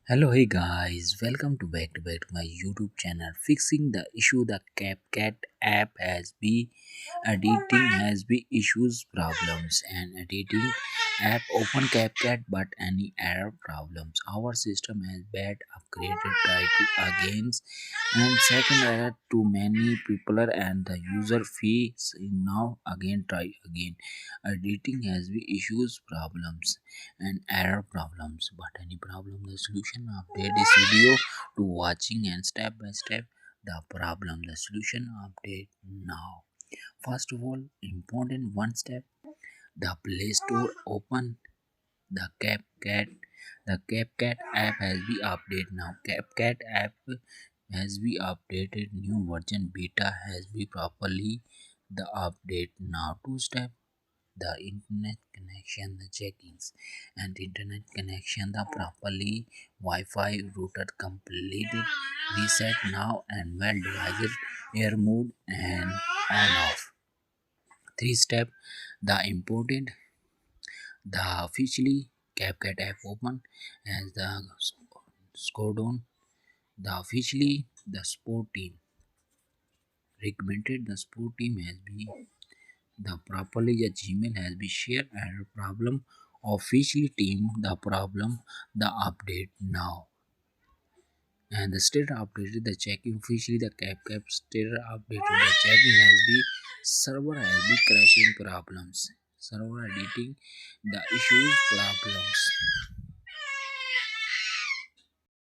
Hello, hey guys, welcome to my YouTube channel. Fixing the issue the CapCut app has been editing has been issues problems and editing app open CapCut but any error problems. Our system has bad upgraded try to against and second error too many people and the user fee now again try again. Editing has been issues problems and error problems but any problem the solution update this video to watching and step by step the problem the solution update now. First of all, important one step, the play store open the CapCut app has been updated now. CapCut app has been updated, new version beta has been properly the update now. Two step, the internet connection the checkings and internet connection the properly Wi-Fi router completed reset now and well devices air mode and on off. Three step, the important the officially CapCut app open as the score down the officially the sport team recommended the sport team has been the properly the Gmail has been shared and problem officially team the problem the update now and the state updated the checking officially the CapCut state updated the checking has been server has been crashing problems server editing the issues problems